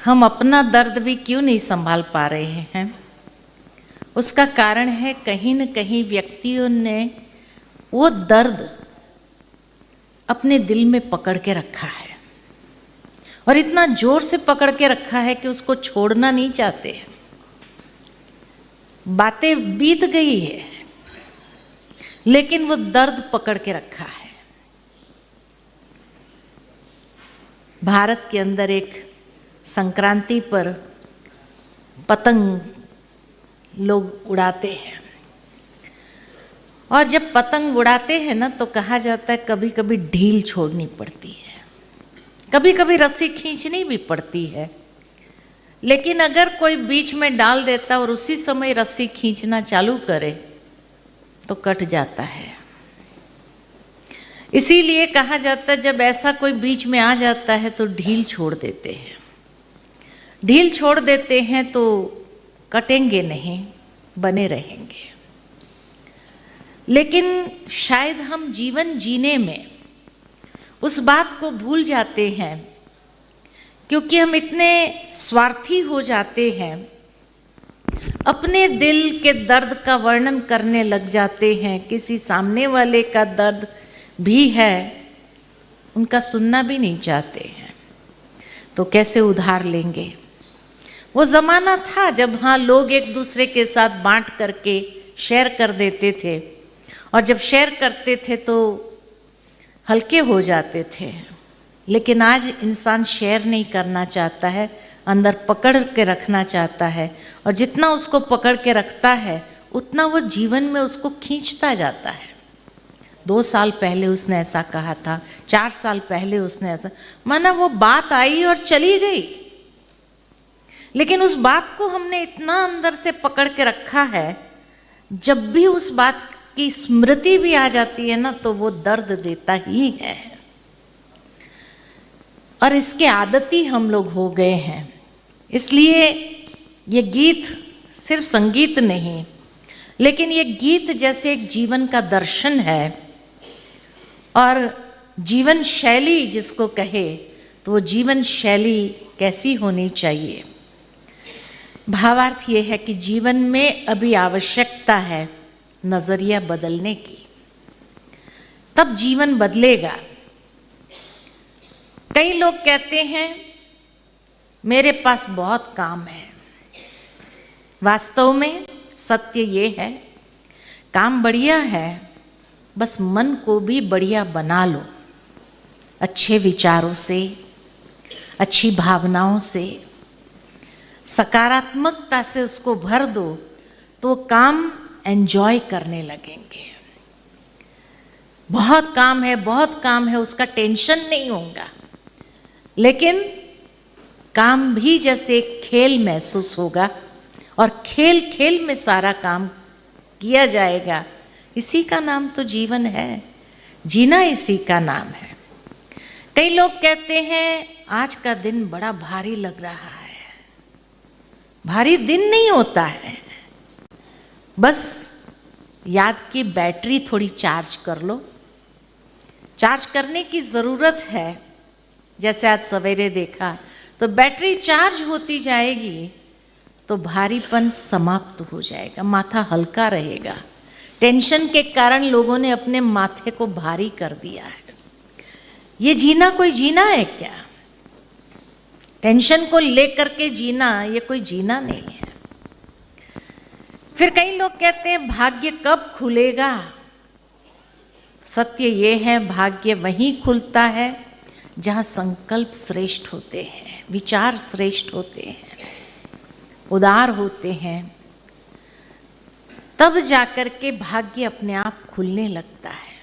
हम अपना दर्द भी क्यों नहीं संभाल पा रहे हैं? उसका कारण है कहीं न कहीं व्यक्तियों ने वो दर्द अपने दिल में पकड़ के रखा है और इतना जोर से पकड़ के रखा है कि उसको छोड़ना नहीं चाहते हैं। बातें बीत गई है लेकिन वो दर्द पकड़ के रखा है। भारत के अंदर एक संक्रांति पर पतंग लोग उड़ाते हैं और जब पतंग उड़ाते हैं ना तो कहा जाता है कभी कभी ढील छोड़नी पड़ती है, कभी कभी रस्सी खींचनी भी पड़ती है। लेकिन अगर कोई बीच में डाल देता और उसी समय रस्सी खींचना चालू करे तो कट जाता है। इसीलिए कहा जाता है जब ऐसा कोई बीच में आ जाता है तो ढील छोड़ देते हैं। ढील छोड़ देते हैं तो कटेंगे नहीं, बने रहेंगे। लेकिन शायद हम जीवन जीने में उस बात को भूल जाते हैं क्योंकि हम इतने स्वार्थी हो जाते हैं, अपने दिल के दर्द का वर्णन करने लग जाते हैं। किसी सामने वाले का दर्द भी है, उनका सुनना भी नहीं चाहते हैं, तो कैसे उधार लेंगे? वो ज़माना था जब हाँ लोग एक दूसरे के साथ बांट करके शेयर कर देते थे और जब शेयर करते थे तो हल्के हो जाते थे। लेकिन आज इंसान शेयर नहीं करना चाहता है, अंदर पकड़ के रखना चाहता है और जितना उसको पकड़ के रखता है उतना वो जीवन में उसको खींचता जाता है। 2 साल पहले उसने ऐसा कहा था, 4 साल पहले उसने ऐसा, माना वो बात आई और चली गई, लेकिन उस बात को हमने इतना अंदर से पकड़ के रखा है, जब भी उस बात की स्मृति भी आ जाती है ना तो वो दर्द देता ही है। और इसके आदती हम लोग हो गए हैं। इसलिए ये गीत सिर्फ संगीत नहीं, लेकिन ये गीत जैसे एक जीवन का दर्शन है और जीवन शैली जिसको कहे तो वो जीवन शैली कैसी होनी चाहिए। भावार्थ ये है कि जीवन में अभी आवश्यकता है नजरिया बदलने की, तब जीवन बदलेगा। कई लोग कहते हैं मेरे पास बहुत काम है। वास्तव में सत्य ये है काम बढ़िया है, बस मन को भी बढ़िया बना लो, अच्छे विचारों से, अच्छी भावनाओं से, सकारात्मकता से उसको भर दो तो काम एंजॉय करने लगेंगे। बहुत काम है, बहुत काम है, उसका टेंशन नहीं होगा, लेकिन काम भी जैसे एक खेल महसूस होगा और खेल खेल में सारा काम किया जाएगा। इसी का नाम तो जीवन है, जीना इसी का नाम है। कई लोग कहते हैं आज का दिन बड़ा भारी लग रहा है। भारी दिन नहीं होता है, बस याद की बैटरी थोड़ी चार्ज कर लो। चार्ज करने की ज़रूरत है। जैसे आज सवेरे देखा तो बैटरी चार्ज होती जाएगी तो भारीपन समाप्त हो जाएगा, माथा हल्का रहेगा। टेंशन के कारण लोगों ने अपने माथे को भारी कर दिया है। ये जीना कोई जीना है क्या? टेंशन को लेकर के जीना ये कोई जीना नहीं है। फिर कई लोग कहते हैं भाग्य कब खुलेगा? सत्य ये है भाग्य वहीं खुलता है जहाँ संकल्प श्रेष्ठ होते हैं, विचार श्रेष्ठ होते हैं, उदार होते हैं, तब जाकर के भाग्य अपने आप खुलने लगता है।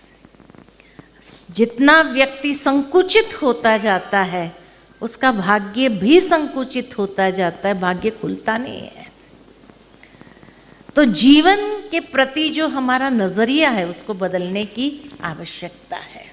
जितना व्यक्ति संकुचित होता जाता है उसका भाग्य भी संकुचित होता जाता है, भाग्य खुलता नहीं है। तो जीवन के प्रति जो हमारा नजरिया है उसको बदलने की आवश्यकता है।